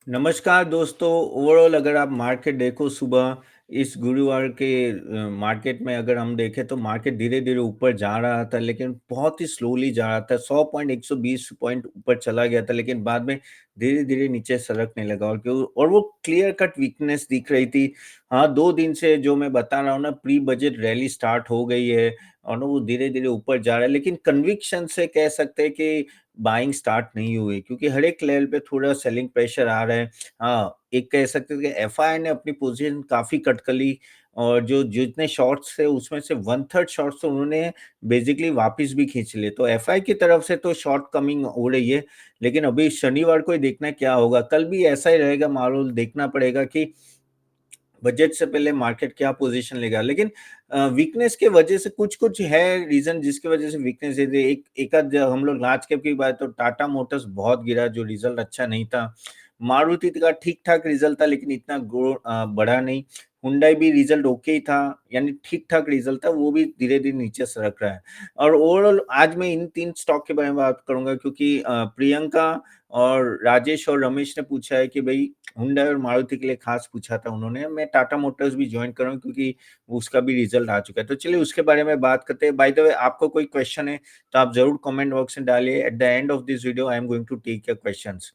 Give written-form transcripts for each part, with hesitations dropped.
नमस्कार दोस्तों। ओवरऑल अगर आप मार्केट देखो सुबह इस गुरुवार के मार्केट में अगर हम देखें तो मार्केट धीरे-धीरे ऊपर जा रहा था, लेकिन बहुत ही स्लोली जा रहा था। 100 पॉइंट 120 पॉइंट ऊपर चला गया था, लेकिन बाद में धीरे-धीरे नीचे सरकने लगा और वो क्लियर कट वीकनेस दिख रही थी। हाँ, 2 दिन से जो मैं बता रहा हूँ ना, प्री बजट रैली स्टार्ट हो गई है और ना वो धीरे-धीरे ऊपर जा रहा है, लेकिन कन्विक्शन से कह सकते हैं कि बाइंग स्टार्ट नहीं हुई, क्योंकि हर एक लेवल पे थोड़ा सेलिंग प्रेशर आ रहा है। हाँ, एक कह सकते हैं कि एफआई ने अपनी पोज़ीशन काफ़ी कट कर ली और जो जितने शॉट्स थे उसमें से 1/3 शॉट्स तो उन्होंने बेसिकली वापस भी खींच लिए। तो एफआई की तरफ से तो शॉर्ट कमिंग हो रही है, लेकिन अभी शनिवार को ही देखना क्या होगा। कल भी ऐसा ही रहेगा माहौल, देखना पड़ेगा कि बजट से पहले मार्केट क्या पोज़ीशन लेगा। लेकिन वीकनेस के वजह से कुछ-कुछ है रीज़न जिसकी वजह से वीकनेस है। एक एकाध हम लोग लार्ज कैप की बात तो टाटा मोटर्स बहुत गिरा, जो रिज़ल्ट अच्छा नहीं था। मारुति का ठीक-ठाक रिज़ल्ट था, लेकिन इतना बढ़ा नहीं। हुंडई भी रिज़ल्ट ओके ही था, यानी ठीक-ठाक रिज़ल्ट था, वो भी धीरे-धीरे नीचे सरक रहा है। और ओवरऑल आज मैं इन 3 स्टॉक के बारे में बात करूँगा, क्योंकि प्रियंका और राजेश और रमेश ने पूछा है कि भई हुंडई और मारुति के लिए खास पूछा था उन्होंने। मैं टाटा मोटर्स भी जॉइन कर रहा हूँ, क्योंकि उसका भी रिज़ल्ट आ चुका है। तो चलिए उसके बारे में बात करते हैं। बाय द वे, आपको कोई क्वेश्चन है तो आप ज़रूर कमेंट बॉक्स में डालिए। At the end of this video I am going to take your questions.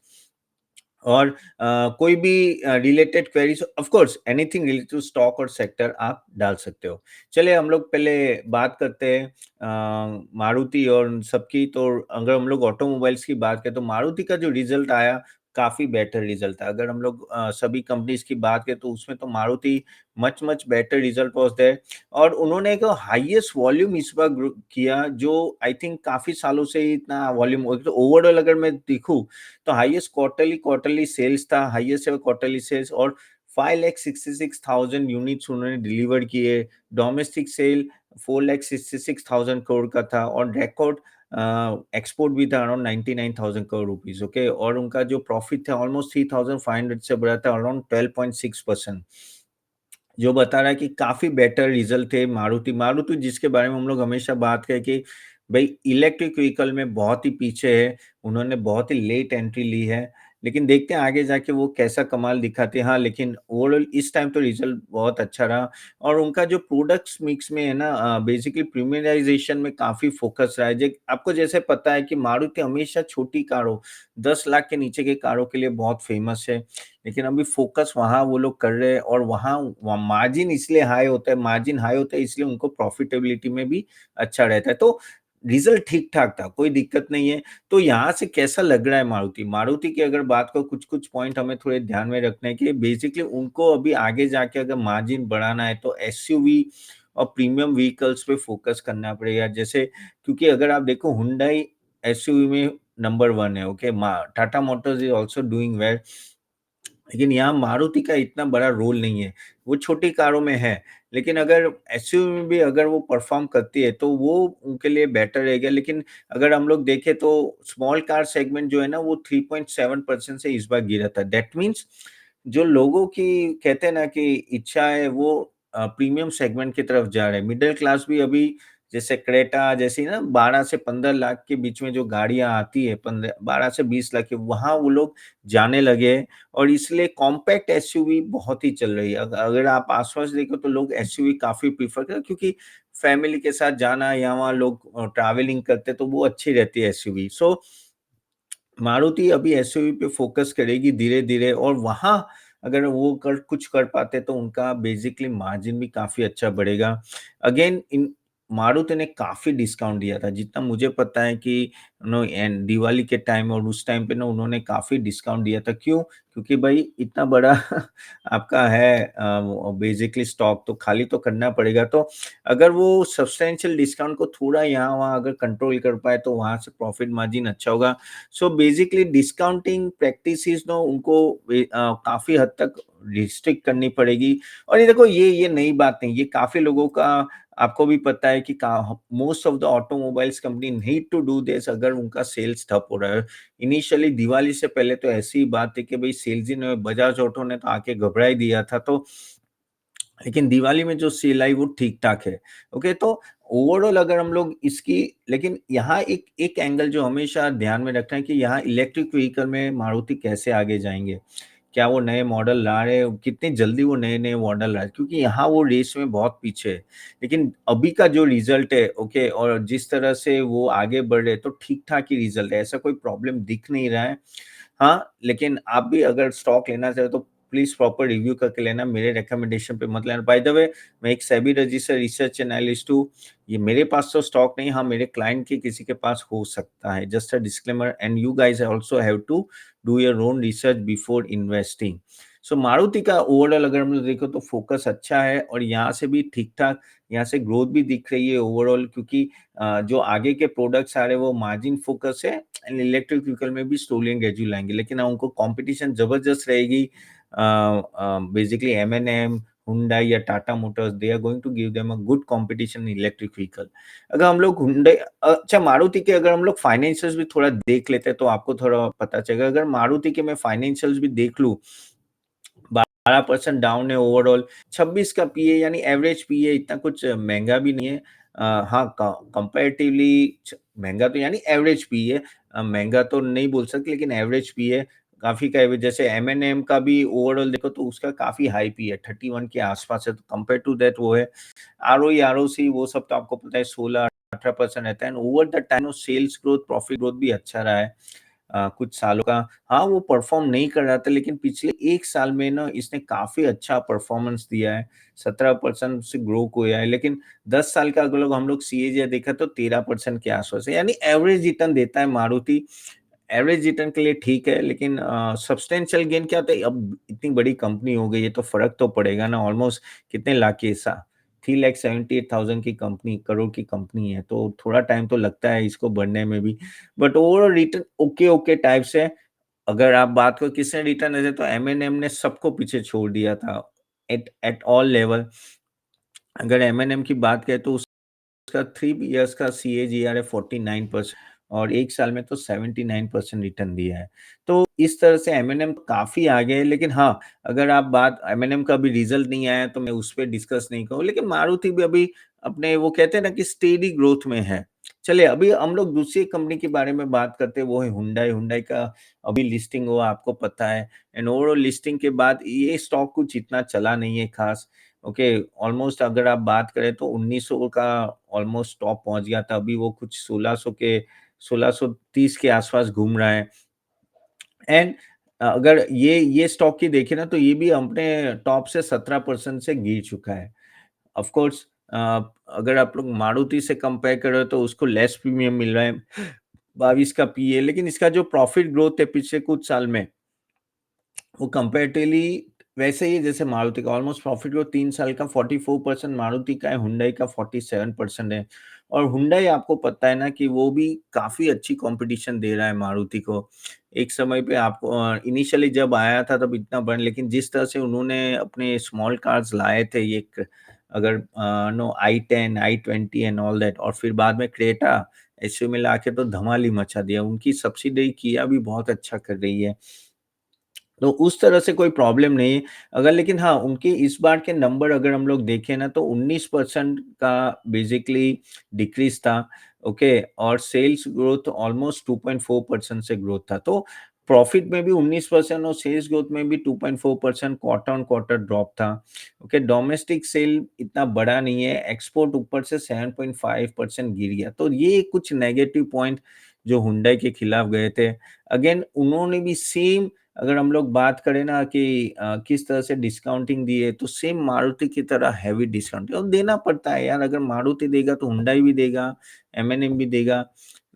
और कोई भी related queries, of course anything related to stock और सेक्टर आप डाल सकते हो। चलिए हम लोग पहले बात करते हैं मारुति और उन सबकी। तो अगर हम लोग ऑटोमोबाइल्स की बात करें तो मारुति का जो रिजल्ट आया, काफ़ी बेटर रिजल्ट था। अगर हम लोग सभी कंपनीज़ की बात करें तो उसमें तो Maruti much much better result was there. और उन्होंने एक हाईएस्ट वॉल्यूम इस बार किया, जो आई थिंक काफ़ी सालों से ही इतना वॉल्यूम। तो ओवरऑल अगर मैं देखूँ तो हाईएस्ट क्वार्टरली सेल्स था, हाईएस्ट एवर क्वार्टरली सेल्स, और 5,66,000 यूनिट्स उन्होंने डिलीवर किए। डोमेस्टिक सेल 4,66,000 करोड़ का था, और रिकॉर्ड एक्सपोर्ट भी था अराउंड 99,000 करोड़ रुपीस। ओके, और उनका जो प्रॉफिट था ऑलमोस्ट 3,500 से बढ़ा था अराउंड 12.6%, जो बता रहा है कि काफ़ी बेटर रिज़ल्ट थे मारुति। मारुति जिसके बारे में हम लोग हमेशा बात करें कि भई इलेक्ट्रिक व्हीकल में बहुत ही पीछे है, उन्होंने बहुत ही लेट एंट्री ली है, लेकिन देखते हैं आगे जाके वो कैसा कमाल दिखाते हैं। हाँ, लेकिन ओवरऑल इस टाइम तो रिज़ल्ट बहुत अच्छा रहा, और उनका जो प्रोडक्ट्स मिक्स में है ना, बेसिकली प्रीमियराइज़ेशन में काफ़ी फ़ोकस रहा है। जे आपको जैसे पता है कि मारुति हमेशा छोटी कारों, 10 लाख के नीचे की कारों के लिए बहुत फ़ेमस है। लेकिन अभी फ़ोकस वहाँ वो लोग कर रहे हैं, और वहाँ मार्जिन इसलिए हाई होता है, मार्जिन हाई होता है इसलिए उनको प्रॉफ़िटेबिलिटी में भी अच्छा रहता है। तो रिज़ल्ट ठीक-ठाक था, कोई दिक्कत नहीं है। तो यहाँ से कैसा लग रहा है मारुति? मारुति की अगर बात करूँ, कुछ-कुछ पॉइंट हमें थोड़े ध्यान में रखने हैं कि बेसिकली उनको अभी आगे जाके अगर मार्जिन बढ़ाना है तो एसयूवी और प्रीमियम व्हीकल्स पे फ़ोकस करना पड़ेगा। जैसे, क्योंकि अगर आप देखो हुंडई एसयूवी में नंबर 1 है, okay? Tata Motors is also doing well. लेकिन यहाँ मारुति का इतना बड़ा रोल नहीं है, वो छोटी कारों में है, लेकिन अगर एसयूवी में भी अगर वो परफ़ॉर्म करती है, तो वो उनके लिए बेटर रहेगा। लेकिन अगर हम लोग देखें तो स्मॉल कार सेगमेंट जो है ना, वो 3.7% से इस बार गिरा था। दैट मीन्स जो लोगों की कहते हैं ना कि इच्छा है, वो प्रीमियम सेगमेंट की तरफ जा रहे हैं। मिडल क्लास भी अभी जैसे क्रेटा जैसी ना 12 से 15 लाख के बीच में जो गाड़ियाँ आती है, 15 12 से 20 लाख की, वहाँ वो लोग जाने लगे हैं। और इसलिए कॉम्पैक्ट एसयूवी बहुत ही चल रही है। अगर आप आस-पास देखो तो लोग एसयूवी काफ़ी प्रेफ़र करते हैं, क्योंकि फैमिली के साथ जाना या वहाँ लोग ट्रैवलिंग करते हैं तो वो अच्छी रहती है एसयूवी। सो मारुति अभी एसयूवी पे फ़ोकस करेगी धीरे-धीरे, और वहाँ अगर वो कुछ कर पाते तो उनका बेसिकली मार्जिन भी काफ़ी अच्छा बढ़ेगा। अगेन इन मारुति ने काफ़ी डिस्काउंट दिया था, जितना मुझे पता है कि नो एंड दिवाली के टाइम और उस टाइम पे ना उन्होंने काफ़ी डिस्काउंट दिया था। क्यों? क्योंकि भाई इतना बड़ा आपका है बेसिकली स्टॉक, तो खाली तो करना पड़ेगा। तो अगर वो सब्सटेंशियल डिस्काउंट को थोड़ा यहाँ-वहाँ अगर कंट्रोल कर पाए तो वहाँ से प्रॉफिट मार्जिन अच्छा होगा। सो बेसिकली डिस्काउंटिंग प्रैक्टिसेस ना उनको काफ़ी हद तक रिस्ट्रिक्ट करनी पड़ेगी। और ये देखो, ये नई बात नहीं, ये काफ़ी लोगों का आपको भी पता है कि का most of the automobiles company need to do this अगर उनका सेल्स ठप हो रहा है। इनिशियली दिवाली से पहले तो ऐसी ही बात थी कि भई सेल्स ही नहीं हुए, बजाज ऑटो ने तो आके घबरा ही दिया था। तो लेकिन दिवाली में जो सेल आई वो ठीक-ठाक है। ओके, तो ओवरऑल अगर हम लोग इसकी, लेकिन यहाँ एक एक एंगल जो हमेशा ध्यान में रखना है कि यहाँ इलेक्ट्रिक व्हीकल में मारुति कैसे आगे जाएँगे। क्या वो नए मॉडल ला रहे हैं, कितनी जल्दी वो नए-नए मॉडल ला रहे हैं, क्योंकि यहाँ वो रेस में बहुत पीछे है। लेकिन अभी का जो रिज़ल्ट है, ओके, और जिस तरह से वो आगे बढ़ रहे हैं, तो ठीक-ठाक ही रिज़ल्ट है, ऐसा कोई प्रॉब्लम दिख नहीं रहा है। हाँ, लेकिन आप भी अगर स्टॉक लेना चाहे तो प्लीज़ प्रॉपर रिव्यू करके लेना, मेरे रिकमेंडेशन पे मत लेना। बाय द वे, मैं एक सेबी रजिस्टर्ड रिसर्च एनालिस्ट हूँ। ये मेरे पास तो स्टॉक नहीं, हाँ, मेरे क्लाइंट के किसी के पास हो सकता है। Just a disclaimer, and you guys also have to do your own research before investing. So Maruti का ओवरऑल अगर हम लोग देखें तो फ़ोकस अच्छा है, और यहाँ से भी ठीक-ठाक, यहाँ से ग्रोथ भी दिख रही है ओवरऑल, क्योंकि जो आगे के प्रोडक्ट्स आ रहे हैं वो मार्जिन फ़ोकस है, एंड इलेक्ट्रिक व्हीकल में भी स्लोली एंड ग्रेजुअली आएँगे। लेकिन हाँ, उनको कॉम्पिटिशन ज़बरदस्त रहेगी। बेसिकली एम&एम, हुंडई या Tata motors, they are going to give them a good competition in electric vehicle. अगर हम लोग हुंडई, अच्छा, मारुति के अगर हम लोग फाइनेंशियल्स भी थोड़ा देख लेते हैं तो आपको थोड़ा पता चलेगा। अगर मारुति के मैं फाइनेंशियल्स भी देख लूँ, 12% डाउन है ओवरऑल, 26 का पीए यानी एवरेज पीए, इतना कुछ महँगा भी नहीं है। हाँ, कंपैरेटिवली महँगा तो यानी एवरेज पीए, महँगा तो नहीं बोल सकते, लेकिन एवरेज पीए काफ़ी का एवरेज, जैसे एम&एम का भी ओवरऑल देखो तो उसका काफ़ी हाई पीए, 31 के आसपास है, तो कंपेयर टू दैट वो है। आरओई, आरओसी वो सब तो आपको पता है 16-18% रहता है, and over the time sales growth, profit growth भी अच्छा रहा है। कुछ सालों का, हाँ, वो परफ़ॉर्म नहीं कर रहा था, लेकिन पिछले 1 साल में ना इसने काफ़ी अच्छा परफ़ॉर्मेंस दिया है, 17% से ग्रो किया है, लेकिन 10 साल का अगर लोग हम लोग सीएजी देखा तो 13% के आस-पास है, यानी एवरेज रिटर्न देता है मारुति। एवरेज रिटर्न के लिए ठीक है, लेकिन सब्सटेंशियल गेन क्या होता है, अब इतनी बड़ी कंपनी हो गई है तो फ़र्क तो पड़ेगा ना, ऑलमोस्ट कितने लाख की सा 3,78,000 की कंपनी, करोड़ की कंपनी है, तो थोड़ा टाइम तो लगता है इसको बढ़ने में भी। But overall return okay type से है। अगर आप बात करो किसने रिटर्न दिया, तो एम&एम ने सबको पीछे छोड़ दिया था, एट एट ऑल लेवल। अगर एम&एम की बात करें तो उसका 3 इयर्स का सीएजीआर है 49%, और 1 साल में तो 79% रिटर्न दिया है। तो इस तरह से एम&एम काफ़ी आगे है, लेकिन हाँ, अगर आप बात, एम&एम का अभी रिज़ल्ट नहीं आया तो मैं उस पे डिस्कस नहीं करूँ, लेकिन मारुति भी अभी अपने, वो कहते हैं ना कि स्टेडी ग्रोथ में है। चलिए, अभी हम लोग दूसरी कंपनी के बारे में बात करते हैं, वो है हुंडई। हुंडई का अभी लिस्टिंग हुआ, आपको पता है, एंड ओवरऑल लिस्टिंग के बाद ये स्टॉक कुछ इतना चला नहीं है खास। ओके, ऑलमोस्ट अगर आप बात करें तो 1900 का ऑलमोस्ट टॉप पहुँच गया था, अभी वो कुछ 1630 के आसपास घूम रहा है। एंड अगर ये स्टॉक की देखें ना, तो ये भी अपने टॉप से 17% से गिर चुका है। ऑफ कोर्स, अ, अगर आप लोग मारुति से कंपेयर करें तो उसको लेस प्रीमियम मिल रहा है, 22 का पीए, लेकिन इसका जो प्रॉफिट ग्रोथ है पिछले कुछ साल में, वो कंपैरेटिवली वैसे ही है जैसे मारुति का। ऑलमोस्ट प्रॉफिट ग्रोथ 3 साल का 44% मारुति का है, हुंडई का 47% है। और हुंडई, आपको पता है ना कि वो भी काफ़ी अच्छी कॉम्पिटिशन दे रहा है मारुति को। एक समय पे आपको इनिशियली जब आया था तब इतना बड़ा, लेकिन जिस तरह से उन्होंने अपने स्मॉल कार्स लाए थे, ये एक, अगर no i10, i20 and all that, और फिर बाद में क्रेटा एसयूवी में लाके तो धमाल ही मचा दिया। उनकी सब्सिडियरी किया भी बहुत अच्छा कर रही है। तो उस तरह से कोई प्रॉब्लम नहीं है। अगर, लेकिन हाँ, उनके इस बार के नंबर अगर हम लोग देखें ना तो 19% का बेसिकली डिक्रीज़ था, ओके? और सेल्स ग्रोथ ऑलमोस्ट 2.4% से ग्रोथ था। तो प्रॉफिट में भी 19% और सेल्स ग्रोथ में भी 2.4% क्वार्टर ऑन क्वार्टर ड्रॉप था, ओके? डोमेस्टिक सेल इतना बड़ा नहीं है, एक्सपोर्ट ऊपर से 7.5% गिर गया। तो ये कुछ नेगेटिव पॉइंट जो हुंडई के खिलाफ गए थे। अगेन उन्होंने भी सेम, अगर हम लोग बात करें ना कि किस तरह से डिस्काउंटिंग दी है, तो सेम मारुति की तरह हेवी डिस्काउंटिंग और देना पड़ता है यार। अगर मारुति देगा तो हुंडई भी देगा, एम&एम भी देगा।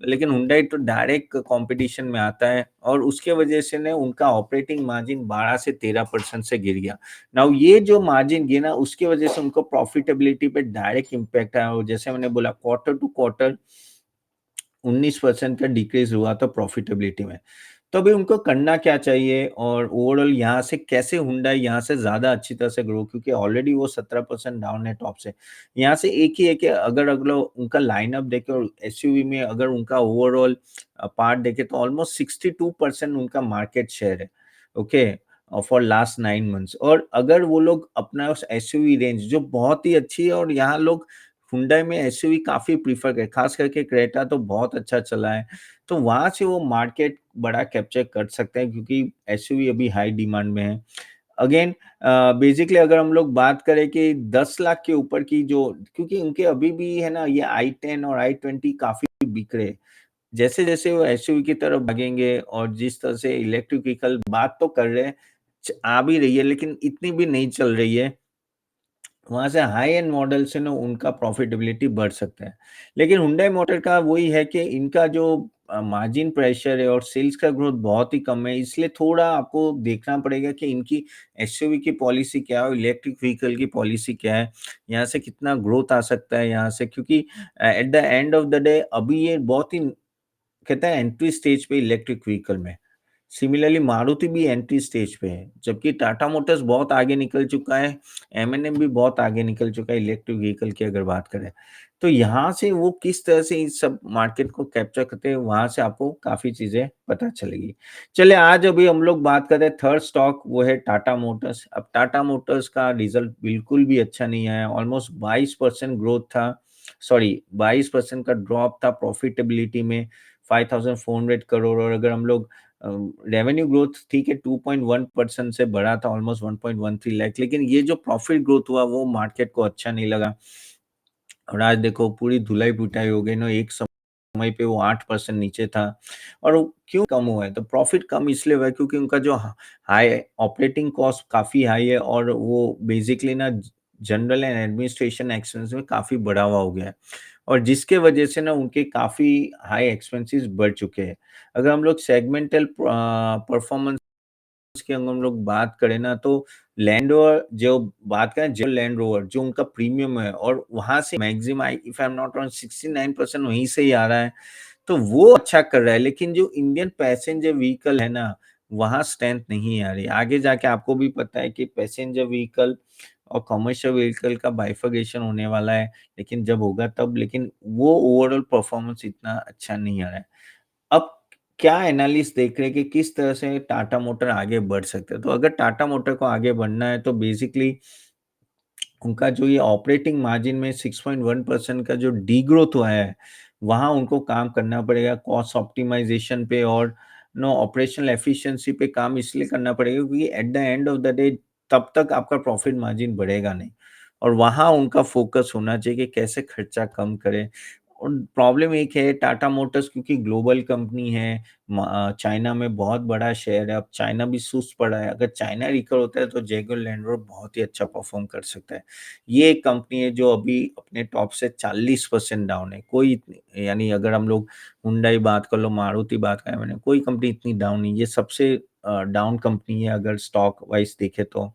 लेकिन हुंडई तो डायरेक्ट कॉम्पिटिशन में आता है, और उसके वजह से ना उनका ऑपरेटिंग मार्जिन 12 से 13% से गिर गया। नाउ ये जो मार्जिन गिरा, उसकी वजह से उनको प्रॉफिटेबिलिटी पे डायरेक्ट इम्पैक्ट आया, और जैसे मैंने बोला क्वार्टर टू क्वार्टर 19% का डिक्रीज़ हुआ था प्रॉफिटेबिलिटी में। तो अभी उनको करना क्या चाहिए, और ओवरऑल यहाँ से कैसे हुंडई यहाँ से ज़्यादा अच्छी तरह से ग्रो, क्योंकि ऑलरेडी वो 17% डाउन है टॉप से। यहाँ से एक ही है कि अगर अगला उनका लाइनअप देखें और एसयूवी में अगर उनका ओवरऑल पार्ट देखें तो ऑलमोस्ट 62% उनका मार्केट शेयर है, ओके? For last 9 months. और अगर वो लोग अपना उस एसयूवी रेंज जो बहुत ही अच्छी है, और यहाँ लोग हुंडई में एसयूवी काफ़ी प्रेफ़र करे, ख़ास करके क्रेटा तो बहुत अच्छा चला है। तो वहाँ से वो मार्केट बड़ा कैप्चर कर सकते हैं क्योंकि एसयूवी अभी हाई डिमांड में है। अगेन बेसिकली अगर हम लोग बात करें कि 10 लाख के ऊपर की जो क्योंकि उनके अभी भी है ना ये i10 और i20 काफ़ी बिक रहे हैं। जैसे-जैसे वो एसयूवी की तरफ भागेंगे और जिस तरह से इलेक्ट्रिक व्हीकल बात तो कर रहे हैं, आ भी रही है लेकिन इतनी भी नहीं चल रही है। वहाँ से हाई एंड मॉडल से ना उनका प्रॉफिटेबिलिटी बढ़ सकता है। लेकिन हुंडई मोटर का वही है कि इनका जो मार्जिन प्रेशर है और सेल्स का ग्रोथ बहुत ही कम है, इसलिए थोड़ा आपको देखना पड़ेगा कि इनकी एसयूवी की पॉलिसी क्या है और इलेक्ट्रिक व्हीकल की पॉलिसी क्या है, यहाँ से कितना ग्रोथ आ सकता है यहाँ से क्योंकि eight the end of the day अभी ये बहुत ही कहते हैं एंट्री स्टेज पे इलेक्ट्रिक व्हीकल में। सिमिलरली मारुति भी एंट्री स्टेज पे है, जबकि टाटा मोटर्स बहुत आगे निकल चुका है, एम&एम भी बहुत आगे निकल चुका है इलेक्ट्रिक व्हीकल की अगर बात करें। तो यहाँ से वो किस तरह से इस सब मार्केट को कैप्चर करते हैं, वहाँ से आपको काफ़ी चीज़ें पता चलेगी। चलिए आज अभी हम लोग बात करें थर्ड स्टॉक वो है टाटा मोटर्स। अब टाटा मोटर्स का रिज़ल्ट बिल्कुल भी अच्छा नहीं आया, ऑलमोस्ट 22% ग्रोथ था, सॉरी 22% का ड्रॉप था प्रॉफिटेबिलिटी में, 5400 करोड़ और अगर हम लोग रेवेन्यू ग्रोथ ठीक है 2.1% से बढ़ा था ऑलमोस्ट 1.13 लाख लेकिन ये जो प्रॉफिट ग्रोथ हुआ वो मार्केट को अच्छा नहीं लगा और आज देखो पूरी धुलाई-पिटाई हो गई ना एक समय पे वो 8% नीचे था और वो क्यों कम हुआ है? तो प्रॉफिट कम इसलिए हुआ है क्योंकि उनका जो हाई ऑपरेटिंग कॉस्ट काफ़ी हाई है और वो बेसिकली ना जनरल एंड एडमिनिस्ट्रेशन एक्सपेंस में काफ़ी बढ़ा हुआ हो गया है और जिसके वजह से ना उनके काफ़ी हाई एक्सपेंसेस बढ़ चुके हैं। अगर हम लोग सेगमेंटल परफॉर्मेंस की अगर हम लोग बात करें ना तो लैंड रोवर जो बात करें जो लैंड रोवर जो उनका प्रीमियम है और वहाँ से maximum if I am not wrong 69% वहीं से ही आ रहा है। तो वो अच्छा कर रहा है, लेकिन जो इंडियन पैसेंजर व्हीकल है ना, वहाँ स्ट्रेंथ नहीं आ रही। आगे जाके आपको भी पता है कि पैसेंजर व्हीकल और कमर्शियल व्हीकल का बाइफरकेशन होने वाला है, लेकिन जब होगा तब लेकिन वो ओवरऑल परफॉर्मेंस इतना अच्छा नहीं आ रहा है। अब क्या एनालिस्ट देख रहे हैं कि किस तरह से टाटा मोटर आगे बढ़ सकता है। तो अगर टाटा मोटर को आगे बढ़ना है तो बेसिकली उनका जो ये ऑपरेटिंग मार्जिन में 6.1% का जो डीग्रोथ हुआ है, वहाँ उनको काम करना पड़ेगा कॉस्ट ऑप्टिमाइज़ेशन पे और ऑपरेशनल एफिशिएंसी पे काम इसलिए करना पड़ेगा क्योंकि eight the end of the day तब तक आपका प्रॉफिट मार्जिन बढ़ेगा नहीं और वहाँ उनका फ़ोकस होना चाहिए कि कैसे खर्चा कम करें। और प्रॉब्लम एक है टाटा मोटर्स क्योंकि ग्लोबल कंपनी है, चाइना में बहुत बड़ा शेयर है, अब चाइना भी सुस्त पड़ा है, अगर चाइना रिकवर होता है तो जैगुआर लैंड रोवर बहुत ही अच्छा परफ़ॉर्म कर सकता है। ये एक कंपनी है जो अभी अपने टॉप से 40% डाउन है, कोई इतनी यानी अगर हम लोग हुंडई बात कर लो, मारुति बात करें मैंने, कोई कंपनी इतनी डाउन नहीं है, ये सबसे डाउन कंपनी है अगर स्टॉक वाइज़ देखें तो।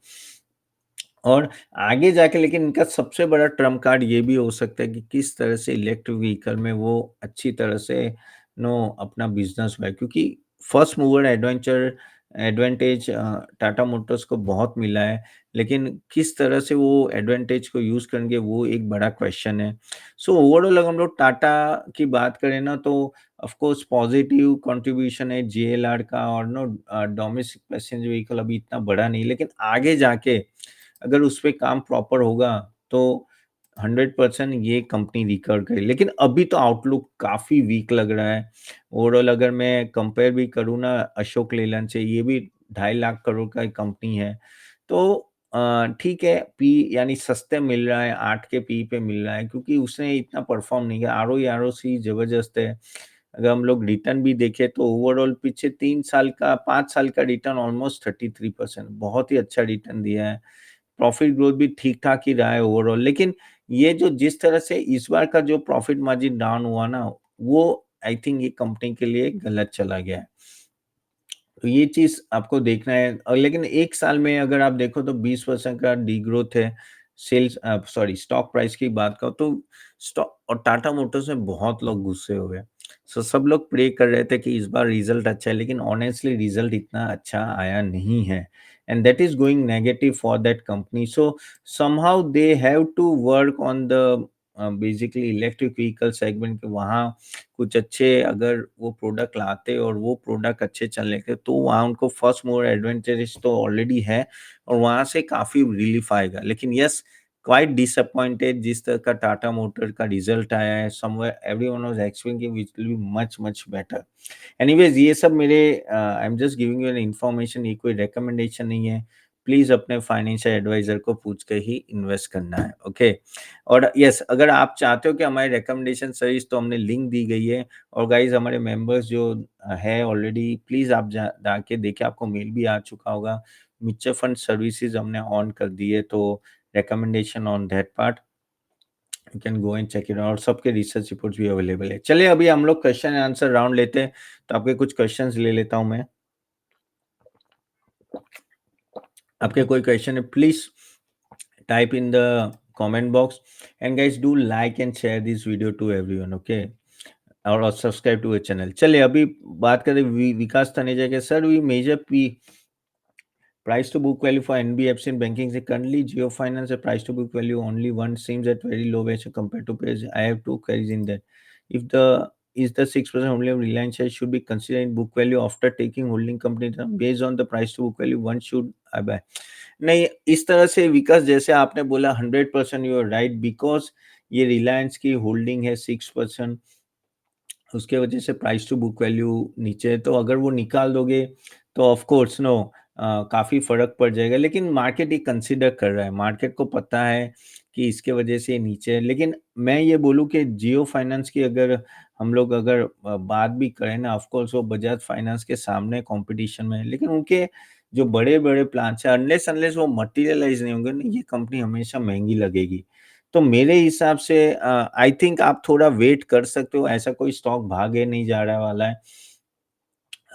और आगे जाके लेकिन इनका सबसे बड़ा ट्रम्प कार्ड ये भी हो सकता है कि किस तरह से इलेक्ट्रिक व्हीकल में वो अच्छी तरह से अपना बिज़नेस बढ़ाए क्योंकि first mover advantage Tata motors को बहुत मिला है, लेकिन किस तरह से वो एडवांटेज को यूज़ करेंगे वो एक बड़ा क्वेश्चन है। सो ओवरऑल अगर हम लोग टाटा की बात करें ना तो ऑफ कोर्स पॉजिटिव कंट्रीब्यूशन है जेएलआर का और डोमेस्टिक पैसेंजर व्हीकल अभी इतना बड़ा नहीं, लेकिन आगे जाके अगर उस पे काम प्रॉपर होगा तो 100% ये कंपनी रिकवर करेगी। लेकिन अभी तो आउटलुक काफ़ी वीक लग रहा है। ओवरऑल अगर मैं कंपेयर भी करूँ ना अशोक लेलैंड से, ये भी 2.5 लाख करोड़ का एक कंपनी है। तो ठीक है, पी यानी सस्ते मिल रहा है, 8 के पी पे मिल रहा है क्योंकि उसने इतना परफ़ॉर्म नहीं किया। आरओई, आरओसी ज़बरदस्त है। अगर हम लोग रिटर्न भी देखें तो ओवरऑल पीछे 3 साल का 5 साल का रिटर्न ऑलमोस्ट 33% बहुत ही अच्छा रिटर्न दिया है। प्रॉफिट ग्रोथ भी ठीक-ठाक ही रहा है ओवरऑल, लेकिन ये जो जिस तरह से इस बार का जो प्रॉफिट मार्जिन डाउन हुआ ना, वो आई थिंक ये कंपनी के लिए गलत चला गया है। तो ये चीज़ आपको देखना है लेकिन 1 साल में अगर आप देखो तो 20% का डिग्रोथ है। सॉरी स्टॉक प्राइस की बात करो तो स्टॉक और टाटा मोटर्स में बहुत लोग गुस्से हो गए। सब लोग प्रे कर रहे थे कि इस बार रिज़ल्ट अच्छा है, लेकिन ऑनेस्टली रिज़ल्ट इतना अच्छा आया नहीं है and that is going negative for that company. So somehow they have to work on the basically electric vehicle segment के वहाँ कुछ अच्छे अगर वो प्रोडक्ट लाते और वो प्रोडक्ट अच्छे चलने के तो वहाँ उनको फर्स्ट मूवर एडवांटेज तो ऑलरेडी है और वहाँ से काफ़ी रिलीफ आएगा। लेकिन यस क्वाइट डिसअपॉइंटेड जिस तरह का टाटा मोटर का रिजल्ट आया है, somewhere everyone was expecting which will be much much better. Anyways ये सब मेरे I am just giving you an information, ये कोई रिकमेंडेशन नहीं है। प्लीज़ अपने फाइनेंशियल एडवाइज़र को पूछ के ही इन्वेस्ट करना है, ओके? और यस, अगर आप चाहते हो कि हमारी रिकमेंडेशन सही तो हमने लिंक दी गई है, और गाइज़ हमारे मेंबर्स जो है ऑलरेडी, प्लीज़ आप जाके देखिए, आपको मेल भी आ चुका होगा। म्यूचुअल फंड सर्विसेज़ हमने ऑन कर दी है, तो recommendation on that part you can go and check it out, सबके रिसर्च रिपोर्ट्स भी अवेलेबल है। चलिए अभी हम लोग क्वेश्चन एंड आंसर राउंड लेते हैं, तो आपके कुछ क्वेश्चंस ले लेता हूँ मैं। आपके कोई क्वेश्चन है, please type in the comment box, and guys do like and share this video to everyone, okay? और सब्सक्राइब टू चैनल। चलिए अभी बात करें विकास तनेजा के। Sir we measure P price to book value for NBFC in banking sector. Currently, Geo Finance a price to book value only one seems at very low ratio compared to peers. I have two queries in that. If the is the 6% holding of Reliance share should be considered in book value after taking holding company term based on the price to book value one should I buy? नहीं, इस तरह से विकास जैसे आपने बोला 100% you are right, because ये रिलायंस की holding है 6%, उसके वजह से प्राइस टू बुक वैल्यू नीचे है। तो अगर वो निकाल दोगे तो ऑफ कोर्स नो काफ़ी फ़र्क पड़ जाएगा, लेकिन मार्केट ये कंसीडर कर रहा है, मार्केट को पता है कि इसके वजह से ये नीचे है। लेकिन मैं ये बोलूँ कि जियो फाइनेंस की अगर हम लोग अगर बात भी करें ना, ऑफ कोर्स वो बजाज फाइनेंस के सामने कंपटीशन में है, लेकिन उनके जो बड़े-बड़े प्लान्स हैं, अनलेस अनलेस वो मटेरियलाइज़ नहीं होंगे ना, ये कंपनी हमेशा महँगी लगेगी। तो मेरे हिसाब से आई थिंक आप थोड़ा वेट कर सकते हो, ऐसा कोई स्टॉक भागे नहीं जा रहा वाला है।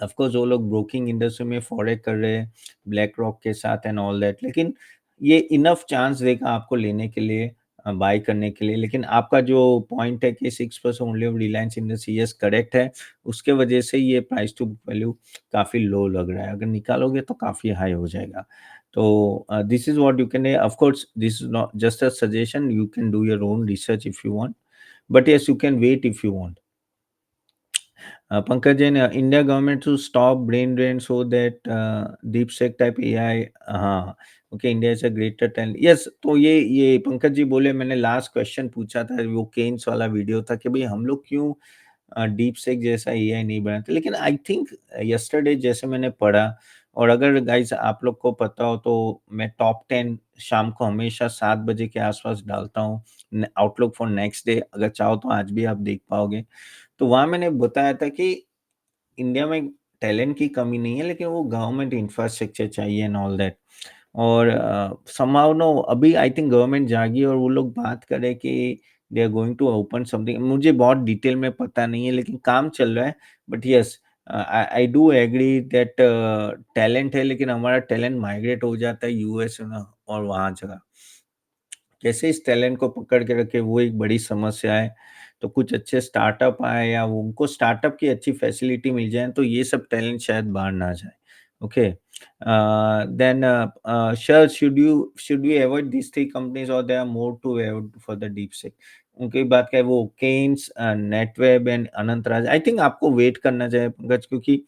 ऑफ कोर्स वो लोग ब्रोकिंग इंडस्ट्री में फॉरेक कर रहे हैं, ब्लैक रॉक के साथ एंड ऑल दैट, लेकिन ये इनफ चांस देगा आपको लेने के लिए, बाय करने के लिए। लेकिन आपका जो पॉइंट है कि 6% only of Reliance industry, yes correct है, उसके वजह से ये प्राइस टू बुक वैल्यू काफ़ी लो लग रहा है, अगर निकालोगे तो काफ़ी हाई हो जाएगा। तो this is what you can, of course this is not just a suggestion, you can do your own research if you want, but yes you can wait if you want. Pankaj Jain, India government to stop brain drain so that DeepSeek type AI, हाँ, okay, India is a greater talent, yes. तो ये पंकज जी बोले, मैंने last question पूछा था, वो Keynes वाला video था कि भाई हम लोग क्यों डीप सेक जैसा एआई नहीं बनाते, लेकिन आई थिंक यस्टरडे जैसे मैंने पढ़ा, और अगर गाइस आप लोग को पता हो तो मैं टॉप 10 शाम को हमेशा 7 बजे के आसपास डालता हूँ, आउटलुक फॉर नेक्स्ट डे, अगर चाहो तो आज भी आप देख पाओगे। तो वहाँ मैंने बताया था कि इंडिया में टैलेंट की कमी नहीं है, लेकिन वो गवर्नमेंट इंफ्रास्ट्रक्चर चाहिए एंड ऑल दैट। और समहाउ नो अभी आई थिंक गवर्नमेंट जागी और वो लोग बात करें कि they are going to open something, मुझे बहुत डिटेल में पता नहीं है, लेकिन काम चल रहा है। But yes, I I do agree that talent है, लेकिन हमारा टैलेंट माइग्रेट हो जाता है यूएस ना, और वहाँ जगह कैसे इस टैलेंट को पकड़ के रखे, वो एक बड़ी समस्या है। तो कुछ अच्छे स्टार्टअप आए या वो उनको स्टार्टअप की अच्छी फैसिलिटी मिल जाए, तो ये सब टैलेंट शायद बाहर ना जाए। Okay, then sir should we avoid these 3 companies और there are more to avoid for the DeepSeek? उनकी बात क्या है, वो Kaynes, Netweb and Anantraj, I think आपको वेट करना चाहिए पंकज, क्योंकि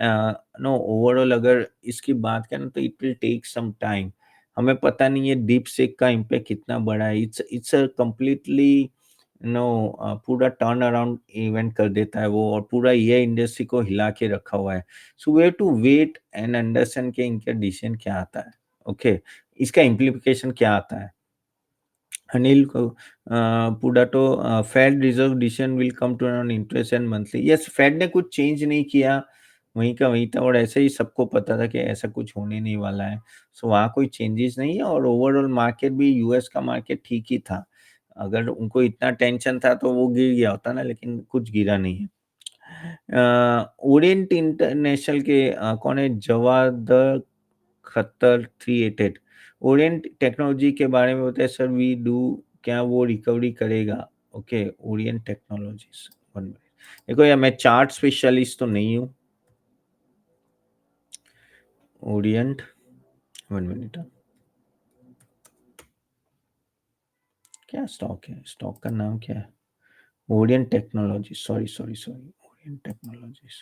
नो ओवरऑल अगर इसकी बात करें तो it will take some time. हमें पता नहीं है डीप सेक का इम्पैक्ट कितना बड़ा है। इट्स अ कंप्लीटली नो पूरा टर्न अराउंड इवेंट कर देता है वो, और पूरा ये इंडस्ट्री को हिला के रखा हुआ है। So we have to wait and understand कि इनका डिसीजन क्या आता है, ओके? इसका इम्प्लीकेशन क्या आता है। अनिल को पुडाटो, Fed reserve decision will come to on interest and monthly, yes Fed ने कुछ चेंज नहीं किया, वहीं का वहीं था, और ऐसे ही सबको पता था कि ऐसा कुछ होने नहीं वाला है। सो वहाँ कोई चेंजेस नहीं है, और ओवरऑल मार्केट भी यूएस का मार्केट ठीक ही था। अगर उनको इतना टेंशन था तो वो गिर गया होता ना, लेकिन कुछ गिरा नहीं है। ओरिएंट इंटरनेशनल के कौन है, जवाद खत्तर 388, ओरिएंट टेक्नोलॉजी के बारे में बताइए सर, वी डू, क्या वो रिकवरी करेगा? Okay, Orient Technologies, 1 minute. देखो यार, मैं चार्ट स्पेशलिस्ट तो नहीं हूँ। ओरिएंट, 1 मिनट। क्या स्टॉक है, स्टॉक का नाम क्या है? Orient Technology, sorry sorry sorry, Orient Technologies.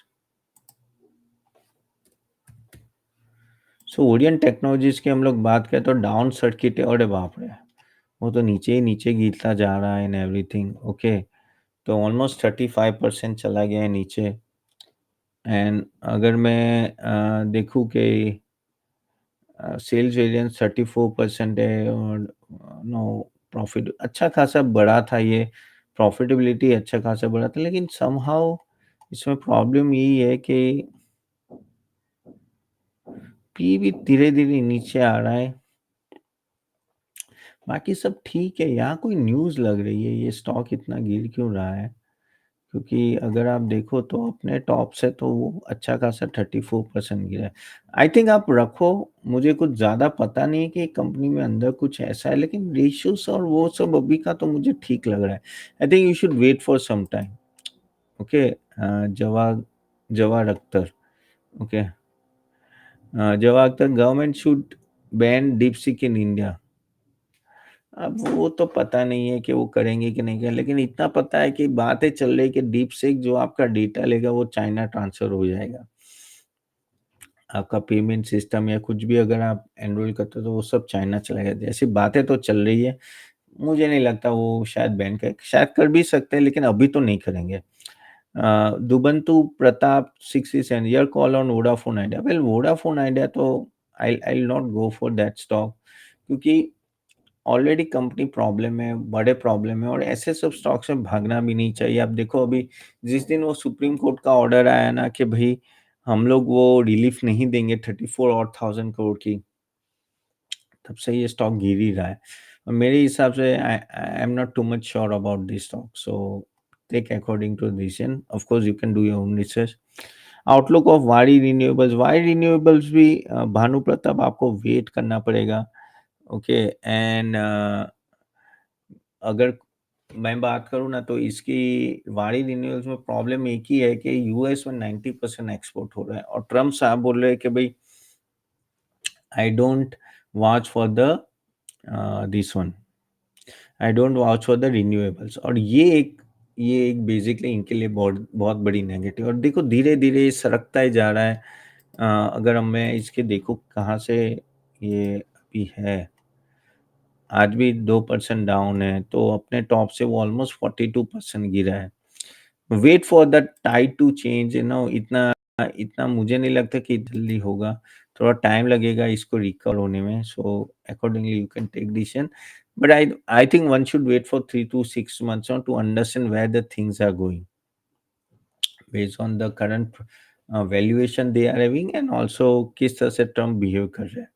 So Orient Technologies की हम लोग बात करें तो डाउन सर्किट है, अरे बाप रे, वो तो नीचे ही नीचे गिरता जा रहा है एंड एवरीथिंग। ओके, तो ऑलमोस्ट 35% चला गया है नीचे। एंड अगर मैं देखूँ कि सेल्स वेरिएंस 34% है और नो प्रॉफिट अच्छा खासा बढ़ा था ये, प्रॉफिटेबिलिटी अच्छा खासा बढ़ा था, लेकिन समहाउ इसमें प्रॉब्लम यही है कि पी भी धीरे-धीरे नीचे आ रहा है। बाकी सब ठीक है, यहाँ कोई न्यूज़ लग रही है, ये स्टॉक इतना गिर क्यों रहा है? क्योंकि अगर आप देखो तो अपने टॉप से तो वो अच्छा खासा 34% गिरा है। आई थिंक आप रखो, मुझे कुछ ज़्यादा पता नहीं है कि कंपनी में अंदर कुछ ऐसा है, लेकिन रेशियोज़ और वो सब अभी का तो मुझे ठीक लग रहा है। I think you should wait for some time. Okay, Jawad Akhtar. Okay, Jawad Akhtar, government should ban DeepSeek in India. अब वो तो पता नहीं है कि वो करेंगे कि नहीं करेंगे, लेकिन इतना पता है कि बातें चल रही है कि डीपसीक जो आपका डेटा लेगा वो चाइना ट्रांसफ़र हो जाएगा। आपका पेमेंट सिस्टम या कुछ भी अगर आप एनरोल करते हो तो वो सब चाइना चला जाएगा। ऐसी बातें तो चल रही है। मुझे नहीं लगता वो शायद बैन करे, शायद कर भी सकते हैं लेकिन अभी तो नहीं करेंगे। दुबंतु Pratap 67 your call on Vodafone Idea. Well Vodafone Idea तो I will not go for that stock, क्योंकि ऑलरेडी कंपनी प्रॉब्लम है, बड़े प्रॉब्लम है और ऐसे सब स्टॉक्स में भागना भी नहीं चाहिए। आप देखो अभी जिस दिन वो सुप्रीम कोर्ट का ऑर्डर आया ना कि भई हम लोग वो रिलीफ नहीं देंगे 34 और 1000 करोड़ की, तब से ये स्टॉक गिर ही रहा है। और मेरे हिसाब से I I am not too much sure about this stock, so take according to decision. Of course you can do your own research. Outlook of Waaree Renewables भी भानु प्रताप आपको वेट करना पड़ेगा। ओके, एंड अगर मैं बात करूँ ना तो इसकी वाणी रिन्यूअल्स में प्रॉब्लम एक ही है कि यूएस में 90% एक्सपोर्ट हो रहा है और ट्रम्प साहब बोल रहे हैं कि भाई I don't watch for the this one, I don't watch for the renewables. और ये एक बेसिकली इनके लिए बहुत बहुत बड़ी नेगेटिव। और देखो धीरे धीरे ये सरकता ही जा रहा है। अगर हम मैं इसके देखो कहाँ से ये अभी है, आज भी 2% डाउन है, तो अपने टॉप से वो ऑलमोस्ट 42% गिरा है। Wait for the tide to change, इतना इतना मुझे नहीं लगता कि जल्दी होगा। थोड़ा टाइम लगेगा इसको रिकवर होने में, so accordingly you can take decision. But I think one should wait for 3 to 6 months on to understand where the things are going based on the current valuation they are having and also किस तरह से Trump behave कर रहे हैं।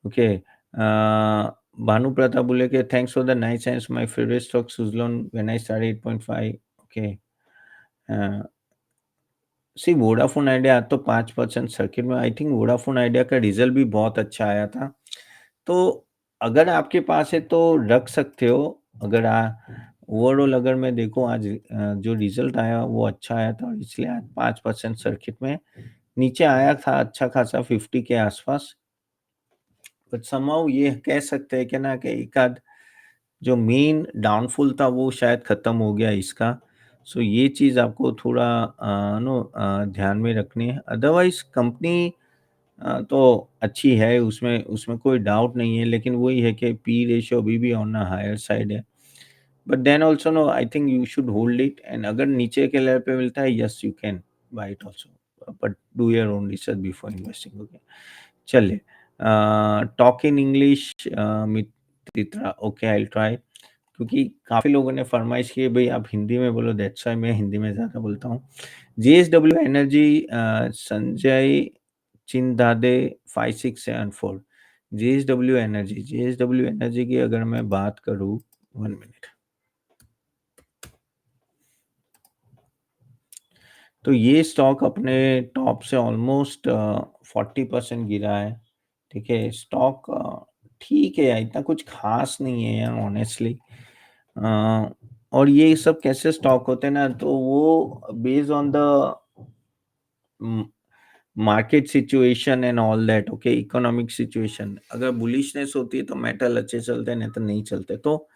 Okay, Bhanu Pratap बोले कि thanks for the nice answer, my favourite stock Suzlon when I started 8.5। Okay, see Vodafone Idea आज तो 5% सर्किट में। आई थिंक वोडाफोन आइडिया का रिजल्ट भी बहुत अच्छा आया था। तो अगर आपके पास है तो रख सकते हो। अगर ओवरऑल अगर मैं देखूँ आज जो रिजल्ट आया वो अच्छा आया था और इसलिए आज 5% सर्किट में नीचे आया था अच्छा खासा 50 के आसपास। बट समहाउ ये कह सकते हैं कि ना कि एक आध जो मेन डाउनफॉल था वो शायद ख़त्म हो गया इसका। सो ये चीज़ आपको थोड़ा ध्यान में रखनी है। अदरवाइज़ कंपनी तो अच्छी है, उसमें उसमें कोई डाउट नहीं है, लेकिन वही है कि पी रेशियो अभी भी ऑन अ हायर साइड है। But then also no I think you should hold it, and अगर नीचे के लेवल पे मिलता है, yes you can buy it also, but do your own research before investing. Okay, चलिए, talk in English Mitra. Okay, I will try, क्योंकि काफ़ी लोगों ने फरमाइश की है भई आप हिंदी में बोलो, दैट्स व्हाई मैं हिंदी में ज़्यादा बोलता हूँ। जेएसडब्ल्यू एनर्जी, संजय चिंदादे 5674। जेएसडब्ल्यू एनर्जी की अगर मैं बात करूँ, 1 मिनट। तो ये स्टॉक अपने टॉप से ऑलमोस्ट 40% गिरा है। ठीक है, स्टॉक ठीक है, इतना कुछ खास नहीं है यार ऑनेस्टली। और ये सब कैसे स्टॉक होते हैं ना, तो वो based on the market situation and all that. Okay, economic situation अगर बुलिशनेस होती है तो मेटल अच्छे चलते हैं, नहीं तो नहीं चलते। तो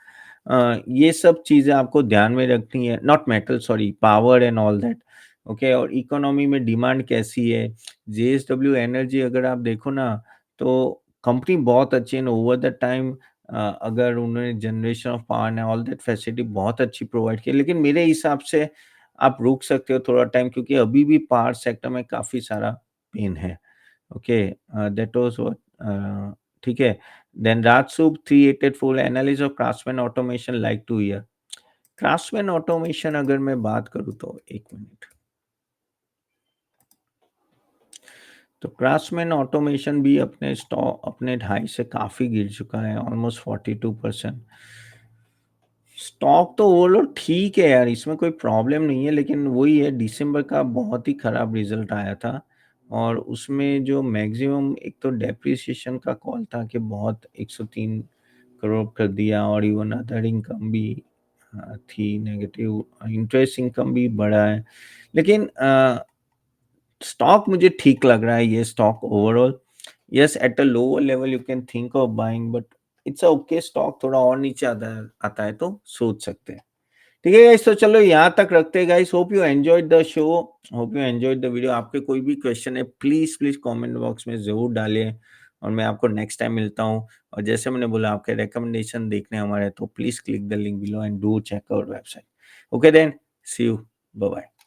ये सब चीज़ें आपको ध्यान में रखनी है, not metal, sorry, power and all that. Okay, और इकोनॉमी में डिमांड कैसी है। जेएसडब्ल्यू एनर्जी अगर आप देखो ना, तो कंपनी बहुत अच्छी है, ओवर द टाइम अगर उन्होंने generation of power and all that facility बहुत अच्छी प्रोवाइड की, लेकिन मेरे हिसाब से आप रुक सकते हो थोड़ा टाइम, क्योंकि अभी भी पावर सेक्टर में काफ़ी सारा पेन है। ओके, दैट वाज़ व्हाट ठीक है। देन राजसूब 3884 analysis of Craftsman Automation like to hear. Craftsman Automation अगर मैं बात करूँ तो 1 मिनट। तो क्राफ्ट्समैन ऑटोमेशन भी अपने स्टॉक अपने हाई से काफ़ी गिर चुका है, ऑलमोस्ट 42%। स्टॉक तो ओवरऑल ठीक है यार, इसमें कोई प्रॉब्लम नहीं है, लेकिन वही है, दिसंबर का बहुत ही खराब रिजल्ट आया था और उसमें जो मैक्सिमम एक तो डेप्रिसिएशन का कॉल था कि बहुत 103 करोड़ कर दिया, और इवन अदर इनकम भी थी नेगेटिव, इंटरेस्ट इनकम भी बढ़ा है। लेकिन स्टॉक मुझे ठीक लग रहा है ये stock overall. Yes, at a lower level you can think of buying, but it's a okay stock, थोड़ा और नीचे आता है तो सोच सकते हैं। ठीक है गाइस, तो चलो यहाँ तक रखते हैं guys. Hope you enjoyed the show, hope you enjoyed the video. आपके कोई भी क्वेश्चन है प्लीज प्लीज कमेंट बॉक्स में जरूर डालिए, और मैं आपको नेक्स्ट टाइम मिलता हूँ। और जैसे मैंने बोला, आपके रिकमेंडेशन देखने हमारे, तो please click the link below and do check out website. Okay then, see you, bye bye.